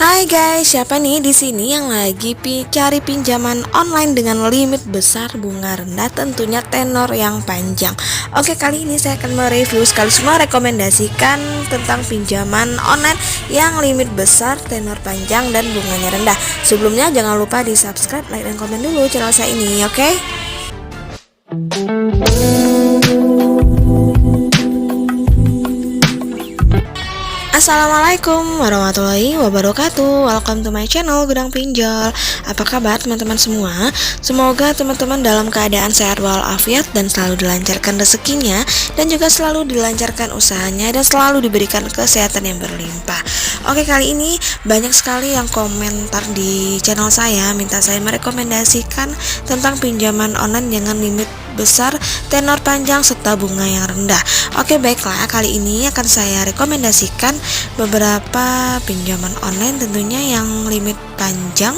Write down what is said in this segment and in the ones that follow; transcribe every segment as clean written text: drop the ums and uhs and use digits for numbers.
Hai guys, siapa nih di sini yang lagi cari pinjaman online dengan limit besar, bunga rendah, tentunya tenor yang panjang. Oke, kali ini saya akan mereview sekaligus merekomendasikan tentang pinjaman online yang limit besar, tenor panjang, dan bunganya rendah. Sebelumnya jangan lupa di subscribe, like, dan komen dulu channel saya ini, oke? Assalamualaikum warahmatullahi wabarakatuh. Welcome to my channel Gudang Pinjol. Apa kabar teman-teman semua? Semoga teman-teman dalam keadaan sehat walafiat dan selalu dilancarkan rezekinya, dan juga selalu dilancarkan usahanya, dan selalu diberikan kesehatan yang berlimpah. Oke, kali ini banyak sekali yang komentar di channel saya, minta saya merekomendasikan tentang pinjaman online dengan limit besar, tenor panjang, serta bunga yang rendah. Oke, baiklah, kali ini akan saya rekomendasikan beberapa pinjaman online tentunya yang limit panjang,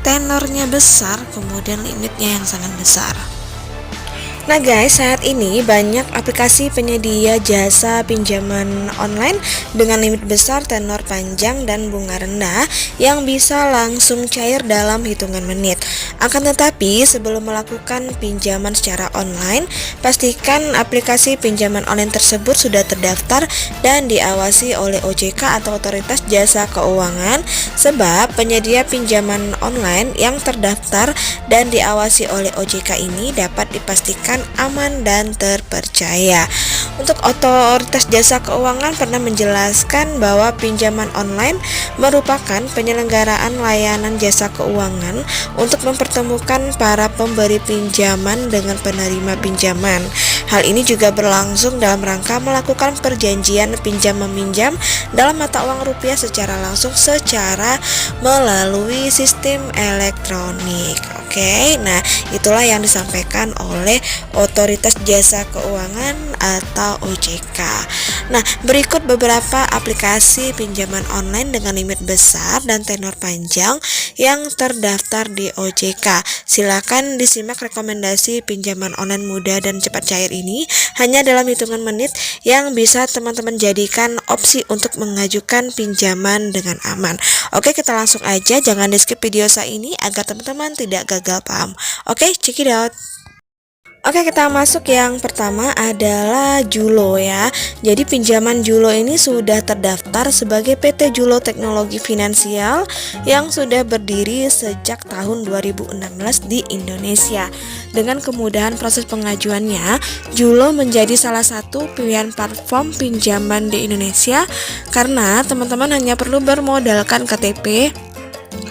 tenornya besar, kemudian limitnya yang sangat besar. Nah guys, saat ini banyak aplikasi penyedia jasa pinjaman online dengan limit besar, tenor panjang, dan bunga rendah yang bisa langsung cair dalam hitungan menit. Akan tetapi, sebelum melakukan pinjaman secara online, pastikan aplikasi pinjaman online tersebut sudah terdaftar dan diawasi oleh OJK atau Otoritas Jasa Keuangan, sebab penyedia pinjaman online yang terdaftar dan diawasi oleh OJK ini dapat dipastikan aman dan terpercaya. Untuk Otoritas Jasa Keuangan pernah menjelaskan bahwa pinjaman online merupakan penyelenggaraan layanan jasa keuangan untuk mempertemukan para pemberi pinjaman dengan penerima pinjaman. Hal ini juga berlangsung dalam rangka melakukan perjanjian pinjam-meminjam dalam mata uang rupiah secara langsung secara melalui sistem elektronik. Oke, nah itulah yang disampaikan oleh Otoritas Jasa Keuangan atau OJK. Nah, berikut beberapa aplikasi pinjaman online dengan limit besar dan tenor panjang yang terdaftar di OJK. Silakan disimak rekomendasi pinjaman online mudah dan cepat cair ini hanya dalam hitungan menit yang bisa teman-teman jadikan opsi untuk mengajukan pinjaman dengan aman. Oke, kita langsung aja, jangan di skip video saya ini agar teman-teman tidak gagal paham. Oke, check it out. Oke, kita masuk yang pertama adalah Julo ya. Jadi pinjaman Julo ini sudah terdaftar sebagai PT Julo Teknologi Finansial yang sudah berdiri sejak tahun 2016 di Indonesia. Dengan kemudahan proses pengajuannya, Julo menjadi salah satu pilihan platform pinjaman di Indonesia karena teman-teman hanya perlu bermodalkan KTP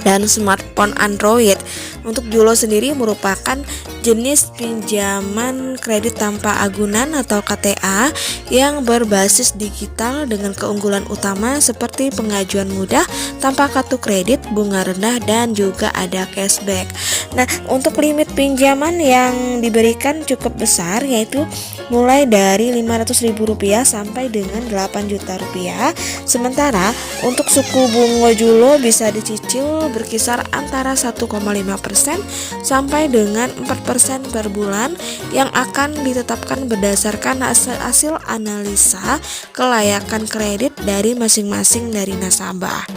dan smartphone Android. Untuk Julo sendiri merupakan jenis pinjaman kredit tanpa agunan atau KTA yang berbasis digital dengan keunggulan utama seperti pengajuan mudah tanpa kartu kredit, bunga rendah, dan juga ada cashback. Nah, untuk limit pinjaman yang diberikan cukup besar, yaitu mulai dari Rp500.000 sampai dengan Rp8 juta. Sementara untuk suku bunga Julo bisa dicicil berkisar antara 1,5% sampai dengan 4% per bulan yang akan ditetapkan berdasarkan hasil analisa kelayakan kredit dari masing-masing dari nasabah.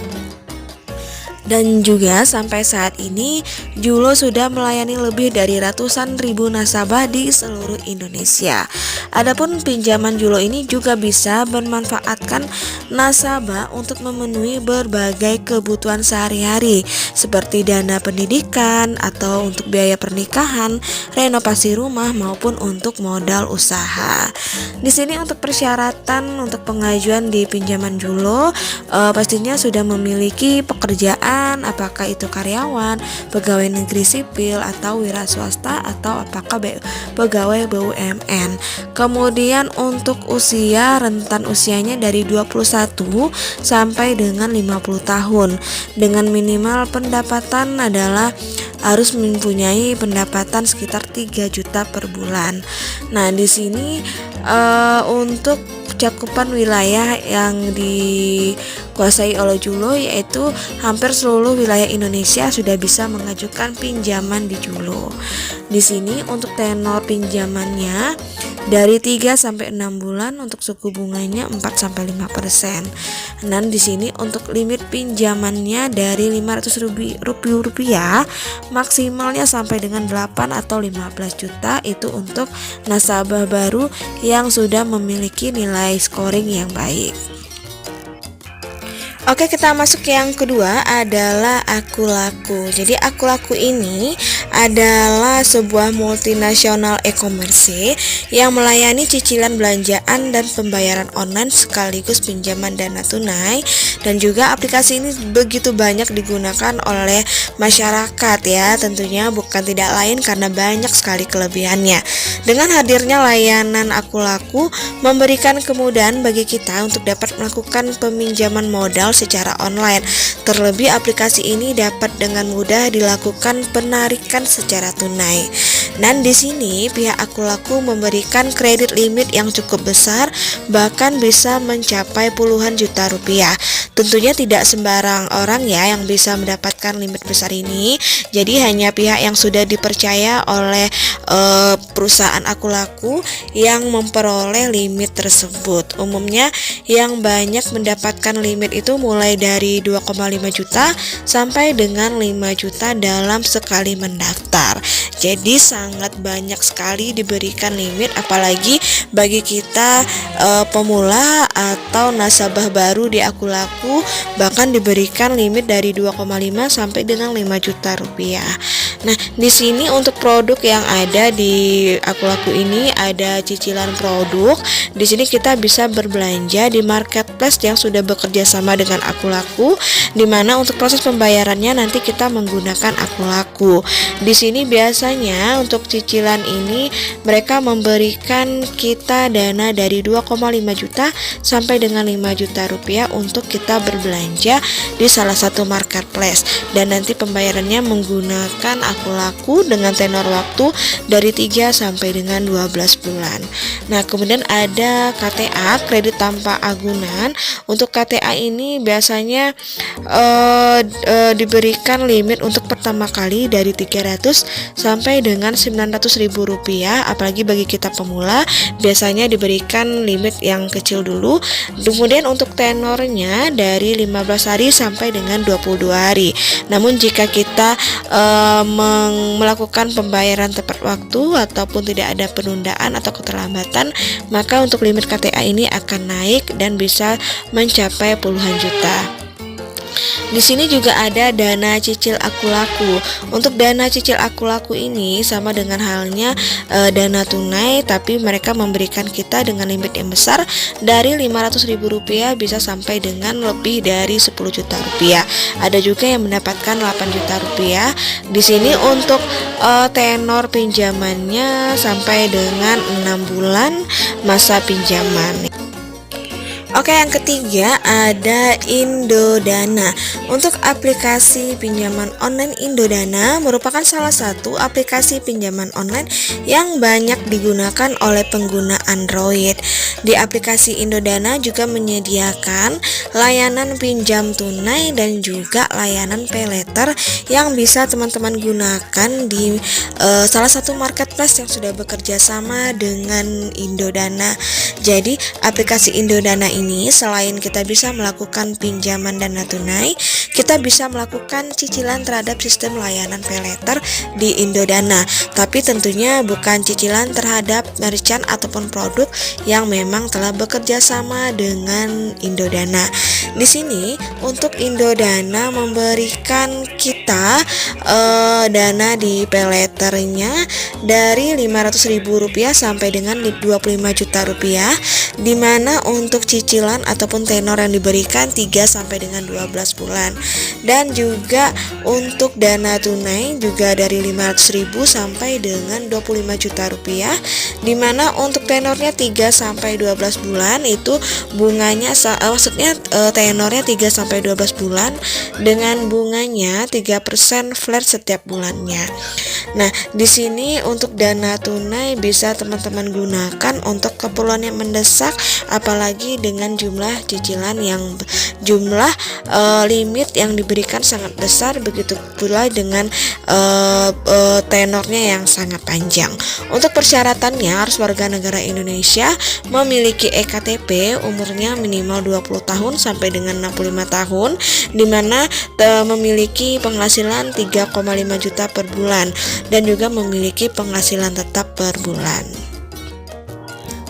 Dan juga sampai saat ini Julo sudah melayani lebih dari ratusan ribu nasabah di seluruh Indonesia. Adapun pinjaman Julo ini juga bisa bermanfaatkan nasabah untuk memenuhi berbagai kebutuhan sehari-hari seperti dana pendidikan atau untuk biaya pernikahan, renovasi rumah, maupun untuk modal usaha. Di sini untuk persyaratan untuk pengajuan di pinjaman Julo pastinya sudah memiliki pekerjaan, apakah itu karyawan, pegawai negeri sipil, atau wira swasta, atau apakah pegawai BUMN. Kemudian untuk usia, rentan usianya dari 21 sampai dengan 50 tahun dengan minimal pendapatan adalah harus mempunyai pendapatan sekitar 3 juta per bulan. Nah, di sini untuk cakupan wilayah yang dikuasai oleh Julo yaitu hampir seluruh wilayah Indonesia sudah bisa mengajukan pinjaman di Julo. Di sini untuk tenor pinjamannya dari 3 sampai 6 bulan untuk suku bunganya 4 sampai 5%. Dan di sini untuk limit pinjamannya dari Rp500.000 maksimalnya sampai dengan 8 atau 15 juta itu untuk nasabah baru yang sudah memiliki nilai scoring yang baik. Oke, kita masuk yang kedua adalah Akulaku. Jadi Akulaku ini adalah sebuah multinasional e-commerce yang melayani cicilan belanjaan dan pembayaran online sekaligus pinjaman dana tunai, dan juga aplikasi ini begitu banyak digunakan oleh masyarakat ya, tentunya bukan tidak lain karena banyak sekali kelebihannya. Dengan hadirnya layanan Akulaku memberikan kemudahan bagi kita untuk dapat melakukan peminjaman modal secara online. Terlebih aplikasi ini dapat dengan mudah dilakukan penarikan secara tunai. Dan di sini pihak Akulaku memberikan kredit limit yang cukup besar, bahkan bisa mencapai puluhan juta rupiah. Tentunya tidak sembarang orang ya yang bisa mendapatkan limit besar ini. Jadi hanya pihak yang sudah dipercaya oleh perusahaan Akulaku yang memperoleh limit tersebut. Umumnya yang banyak mendapatkan limit itu mulai dari 2,5 juta sampai dengan 5 juta dalam sekali mendaftar. Jadi sangat banyak sekali diberikan limit, apalagi bagi kita pemula atau nasabah baru di Akulaku bahkan diberikan limit dari 2,5 sampai dengan 5 juta rupiah. Nah, di sini untuk produk yang ada di Akulaku ini ada cicilan produk. Di sini kita bisa berbelanja di marketplace yang sudah bekerja sama dengan Akulaku, di mana untuk proses pembayarannya nanti kita menggunakan Akulaku. Di sini biasanya untuk cicilan ini mereka memberikan kita dana dari 2,5 juta sampai dengan 5 juta rupiah untuk kita berbelanja di salah satu marketplace, dan nanti pembayarannya menggunakan Akulaku dengan tenor waktu dari 3 sampai dengan 12 bulan. Nah, kemudian ada KTA, kredit tanpa agunan. Untuk KTA ini biasanya diberikan limit untuk pertama kali dari 300 sampai dengan 900.000 rupiah. Apalagi bagi kita pemula biasanya diberikan limit yang kecil dulu. Kemudian untuk tenornya dari 15 hari sampai dengan 22 hari. Namun jika kita melakukan pembayaran tepat waktu ataupun tidak ada penundaan atau keterlambatan, maka untuk limit KTA ini akan naik dan bisa mencapai puluhan juta. Di sini juga ada dana cicil Akulaku. Untuk dana cicil Akulaku ini sama dengan halnya dana tunai, tapi mereka memberikan kita dengan limit yang besar dari 500.000 rupiah bisa sampai dengan lebih dari 10 juta rupiah. Ada juga yang mendapatkan 8 juta rupiah. Di sini untuk tenor pinjamannya sampai dengan 6 bulan masa pinjaman. Oke, yang ketiga ada Indodana. Untuk aplikasi pinjaman online Indodana merupakan salah satu aplikasi pinjaman online yang banyak digunakan oleh pengguna Android. Di aplikasi Indodana juga menyediakan layanan pinjam tunai dan juga layanan paylater yang bisa teman-teman gunakan di salah satu marketplace yang sudah bekerja sama dengan Indodana. Jadi aplikasi Indodana ini selain kita bisa melakukan pinjaman dana tunai, kita bisa melakukan cicilan terhadap sistem layanan paylater di Indodana. Tapi tentunya bukan cicilan terhadap merchant ataupun produk yang memang telah bekerja sama dengan Indodana. Di sini untuk Indodana memberikan kita dana di payletternya dari 500.000 rupiah sampai dengan 25 juta rupiah, di mana untuk cicilan ataupun tenor yang diberikan 3 sampai dengan 12 bulan. Dan juga untuk dana tunai juga dari 500.000 sampai dengan 25 juta rupiah, di mana untuk tenornya 3 sampai 12 bulan itu bunganya tenornya 3 sampai 12 bulan dengan bunganya 3% flat setiap bulannya. Nah, Nah, di sini untuk dana tunai bisa teman-teman gunakan untuk keperluan yang mendesak, apalagi dengan jumlah cicilan yang limit yang diberikan sangat besar, begitu pula dengan tenornya yang sangat panjang. Untuk persyaratannya harus warga negara Indonesia, memiliki EKTP, umurnya minimal 20 tahun sampai dengan 65 tahun, di mana memiliki penghasilan 3,5 juta per bulan dan juga memiliki penghasilan tetap per bulan.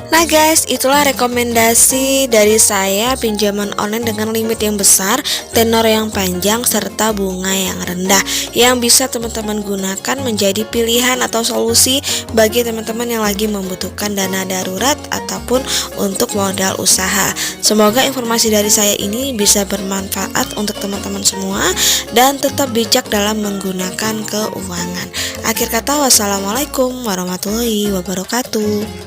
Nah guys, itulah rekomendasi dari saya pinjaman online dengan limit yang besar, tenor yang panjang, serta bunga yang rendah, yang bisa teman-teman gunakan menjadi pilihan atau solusi bagi teman-teman yang lagi membutuhkan dana darurat ataupun untuk modal usaha. Semoga informasi dari saya ini bisa bermanfaat untuk teman-teman semua dan tetap bijak dalam menggunakan keuangan. Akhir kata, wassalamualaikum warahmatullahi wabarakatuh.